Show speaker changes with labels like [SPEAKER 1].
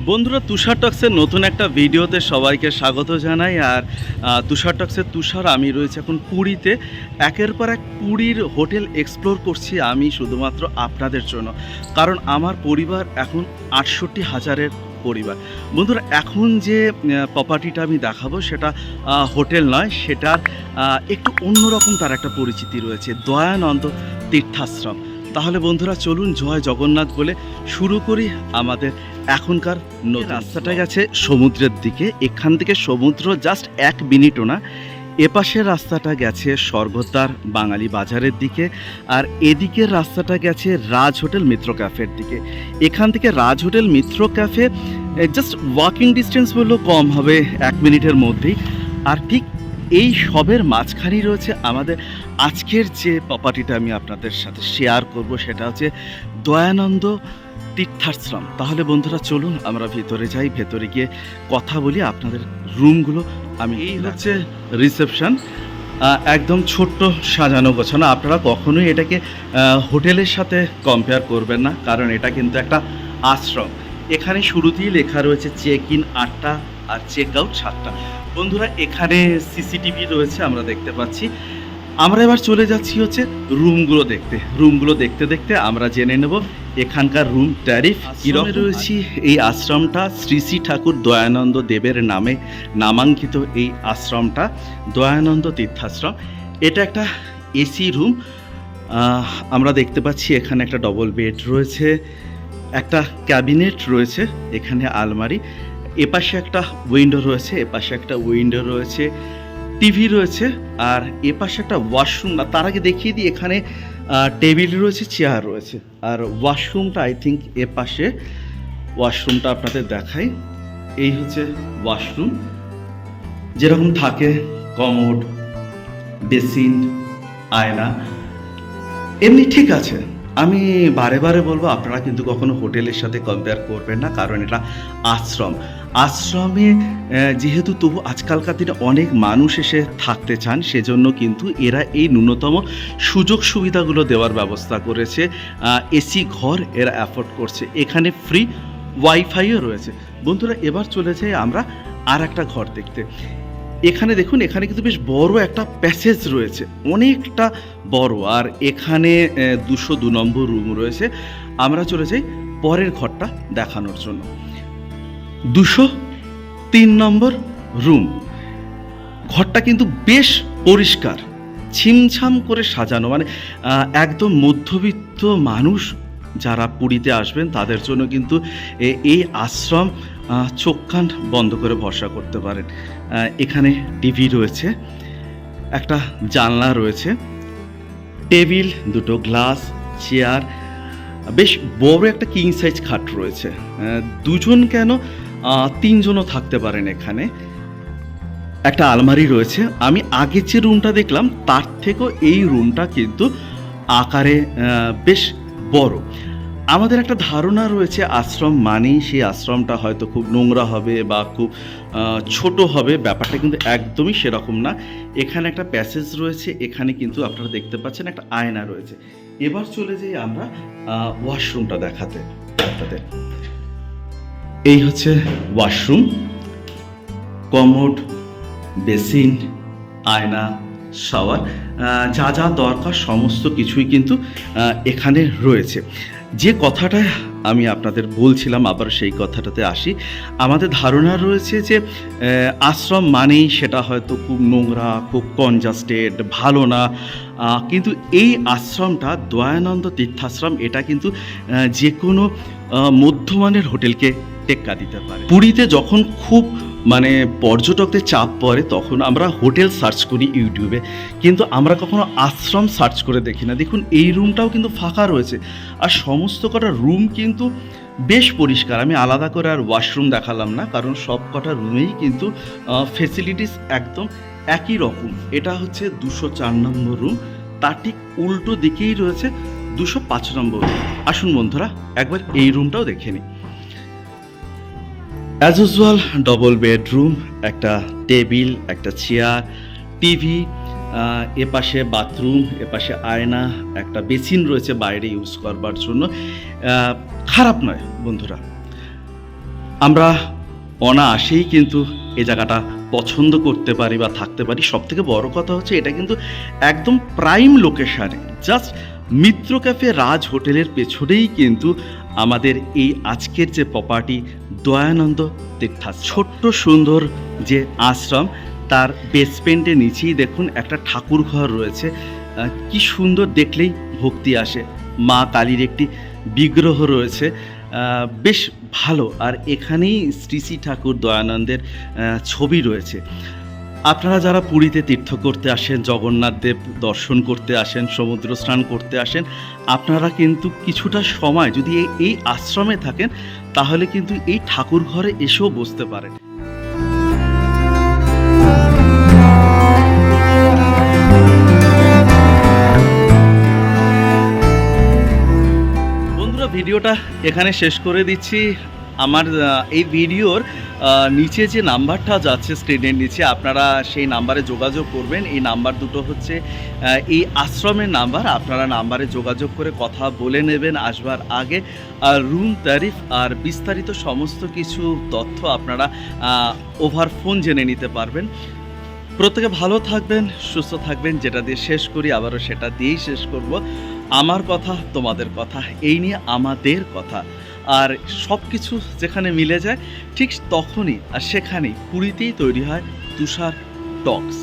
[SPEAKER 1] বন্ধুরা, তুষার টক্সের নতুন একটা ভিডিওতে সবাইকে স্বাগত জানাই। আর তুষার টক্সের তুষার, আমি রয়েছে এখন পুরীতে। একের পর এক পুরীর হোটেল এক্সপ্লোর করছি আমি শুধুমাত্র আপনাদের জন্য, কারণ আমার পরিবার এখন 68,000-এর পরিবার। বন্ধুরা, এখন যে প্রপার্টিটা আমি দেখাবো সেটা হোটেল নয়, সেটার একটু অন্যরকম তার একটা পরিচিতি রয়েছে, দয়ানন্দ তীর্থাশ্রম। তাহলে বন্ধুরা চলুন জয় জগন্নাথ বলে শুরু করি আমাদের এখনকার রাস্তাটা গেছে সমুদ্রের দিকে। এখান থেকে সমুদ্র জাস্ট 1 মিনিটও না। এপাশের রাস্তাটা গেছে স্বর্গদ্বার বাঙালি বাজারের দিকে, আর এদিকের রাস্তাটা গেছে রাজ হোটেল মিত্র ক্যাফের দিকে। এখান থেকে রাজ হোটেল মিত্র ক্যাফে জাস্ট ওয়াকিং ডিস্টেন্স বললেও কম হবে, 1 মিনিটের মধ্যেই। আর ঠিক এই সবের মাঝখানেই রয়েছে আমাদের আজকের যে প্রপার্টিটা আমি আপনাদের সাথে শেয়ার করব, সেটা হচ্ছে দয়ানন্দ তীর্থাশ্রম। তাহলে বন্ধুরা চলুন আমরা ভেতরে যাই, ভেতরে গিয়ে কথা বলি আপনাদের রুমগুলো। আমি এই হচ্ছে রিসেপশন, একদম ছোট্ট সাজানো গোছানো। আপনারা কখনোই এটাকে হোটেলের সাথে কম্পেয়ার করবেন না, কারণ এটা কিন্তু একটা আশ্রম। এখানে শুরুতেই লেখা রয়েছে চেক ইন 8টা আর চেক আউট 7টা। বন্ধুরা, এখানে সিসিটিভি রয়েছে, আমরা দেখতে পাচ্ছি। আমরা এবার চলে যাচ্ছি হচ্ছে রুমগুলো দেখতে। রুমগুলো দেখতে দেখতে আমরা জেনে নেব এখানকার রুম ট্যারিফ কীরকম রয়েছে। এই আশ্রমটা শ্রী শ্রী ঠাকুর দয়ানন্দ দেবের নামে নামাঙ্কিত। এই আশ্রমটা দয়ানন্দ তীর্থাশ্রম। এটা একটা এসি রুম। আমরা দেখতে পাচ্ছি এখানে একটা ডবল বেড রয়েছে, একটা ক্যাবিনেট রয়েছে, এখানে আলমারি, এপাশে একটা উইন্ডো রয়েছে, এপাশে একটা উইন্ডো রয়েছে, টিভি রয়েছে, আর এপাশে একটা ওয়াশরুম। তার আগে দেখিয়ে দিই, এখানে টেবিল রয়েছে, চেয়ার রয়েছে, আর ওয়াশরুমটা আই থিঙ্ক এপাশে। ওয়াশরুমটা আপনাদের দেখাই। এই হচ্ছে ওয়াশরুম, যেরকম থাকে, কমোড, বেসিন, আয়না, এমনি ঠিক আছে। আমি বারে বারে বলবো, আপনারা কিন্তু কখনো হোটেলের সাথে কম্পেয়ার করবেন না, কারণ এটা আশ্রম। আশ্রমে যেহেতু তবু আজকালকার দিনে অনেক মানুষ এসে থাকতে চান, সেজন্য কিন্তু এরা এই ন্যূনতম সুযোগ সুবিধাগুলো দেওয়ার ব্যবস্থা করেছে। এসি ঘর এরা অ্যাফোর্ড করছে, এখানে ফ্রি ওয়াইফাইও রয়েছে। বন্ধুরা, এবার চলে যাই আমরা আর একটা ঘর দেখতে। এখানে দেখুন, এখানে কিন্তু বেশ বড় একটা প্যাসেজ রয়েছে, অনেকটা বড়। আর এখানে 202 নম্বর রুম রয়েছে। আমরা চলে যাই পরের ঘরটা দেখানোর জন্য। 203 নম্বর রুম। ঘরটা কিন্তু বেশ পরিষ্কার, ছিমছাম করে সাজানো, মানে একদম মধ্যবিত্ত মানুষ যারা পুরীতে আসবেন তাদের জন্য কিন্তু এই আশ্রম চোখ কান বন্ধ করে ভরসা করতে পারেন। এখানে টিভি রয়েছে, একটা জানলা রয়েছে, টেবিল, 2টো গ্লাস, চেয়ার, বেশ বড় একটা কিং সাইজ খাট রয়েছে। 2জন কেন 3জনও থাকতে পারেন এখানে। একটা আলমারি রয়েছে। আমি আগে যে রুমটা দেখলাম তার থেকেও এই রুমটা কিন্তু আকারে বেশ বড়। আমাদের একটা ধারণা রয়েছে আশ্রম মানেই সেই আশ্রমটা হয়তো খুব নোংরা হবে বা খুব ছোট হবে, ব্যাপারটা কিন্তু একদমই সেরকম না। এখানে একটা প্যাসেজ রয়েছে, এখানে কিন্তু আপনারা দেখতে পাচ্ছেন একটা আয়না রয়েছে। এবার চলে যাই আমরা ওয়াশরুমটা দেখাতে আপনাদের। এই হচ্ছে ওয়াশরুম, কমোড, বেসিন, আয়না, শাওয়ার, যা যা দরকার সমস্ত কিছুই কিন্তু এখানে রয়েছে। যে কথাটা আমি আপনাদের বলছিলাম, আবার সেই কথাটাতে আসি। আমাদের ধারণা রয়েছে যে আশ্রম মানেই সেটা হয়তো খুব নোংরা, খুব কনজাস্টেড, ভালো না। কিন্তু এই আশ্রমটা দয়ানন্দ তীর্থাশ্রম, এটা কিন্তু যে কোনো মধ্যমানের হোটেলকে টেক্কা দিতে পারে। পুরীতে যখন খুব মানে পর্যটকদের চাপ পড়ে তখন আমরা হোটেল সার্চ করি ইউটিউবে, কিন্তু আমরা কখনো আশ্রম সার্চ করে দেখি না। দেখুন, এই রুমটাও কিন্তু ফাঁকা রয়েছে, আর সমস্ত কটা রুম কিন্তু বেশ পরিষ্কার। আমি আলাদা করে আর ওয়াশরুম দেখালাম না, কারণ সব কটা রুমেই কিন্তু ফেসিলিটিস একদম একই রকম। এটা হচ্ছে 204 নম্বর রুম, তার ঠিক উল্টো দিকেই রয়েছে 205 নম্বর রুম। আসুন বন্ধুরা, একবার এই রুমটাও দেখে নিই। অ্যাজ ইউজুয়াল ডবল বেডরুম, একটা টেবিল, একটা চেয়ার, টিভি, এপাশে বাথরুম, এপাশে আয়না, একটা বেসিন রয়েছে বাইরে ইউজ করবার জন্য। খারাপ নয় বন্ধুরা। আমরা অনায়াসেই কিন্তু এই জায়গাটা পছন্দ করতে পারি বা থাকতে পারি। সবথেকে বড় কথা হচ্ছে এটা কিন্তু একদম প্রাইম লোকেশানে, জাস্ট মিত্র ক্যাফে রাজ হোটেলের পেছনেই কিন্তু আমাদের এই আজকের যে প্রপার্টি দয়ানন্দ তীর্থাশ্রম। ছোট্ট সুন্দর যে আশ্রম, তার বেসমেন্টের নিচেই দেখুন একটা ঠাকুর ঘর রয়েছে। কি সুন্দর, দেখলেই ভক্তি আসে। মা কালীর একটি বিগ্রহ রয়েছে, বেশ ভালো। আর এখানেই শ্রী শ্রী ঠাকুর দয়ানন্দের ছবি রয়েছে। আপনারা যারা পুরীতে তীর্থ করতে আসেন, জগন্নাথ দেব দর্শন করতে আসেন, সমুদ্র স্নান করতে আসেন, আপনারা কিন্তু কিছুটা সময় যদি এই আশ্রমে থাকেন তাহলে কিন্তু এই ঠাকুর ঘরে এসেও বসতে পারেন। বন্ধুরা, ভিডিওটা এখানে শেষ করে দিচ্ছি। আমার এই ভিডিওর নিচে যে নাম্বারটা যাচ্ছে স্ক্রিনের নিচে, আপনারা সেই নাম্বারে যোগাযোগ করবেন। এই নাম্বার দুটো হচ্ছে এই আশ্রমের নাম্বার। আপনারা নাম্বারে যোগাযোগ করে কথা বলে নেবেন আসবার আগে। আর রুম তারিফ আর বিস্তারিত সমস্ত কিছু তথ্য আপনারা ওভার ফোন জেনে নিতে পারবেন। প্রত্যেকে ভালো থাকবেন, সুস্থ থাকবেন। যেটা দিয়ে শেষ করি আবারও সেটা দিয়েই শেষ করব। আমার কথা তোমাদের কথা, এই নিয়ে আমাদের কথা। আর সব কিছু যেখানে মিলে যায় ঠিক তখনই আর সেখানেই পুরীতেই তৈরি হয় তুষার টকস।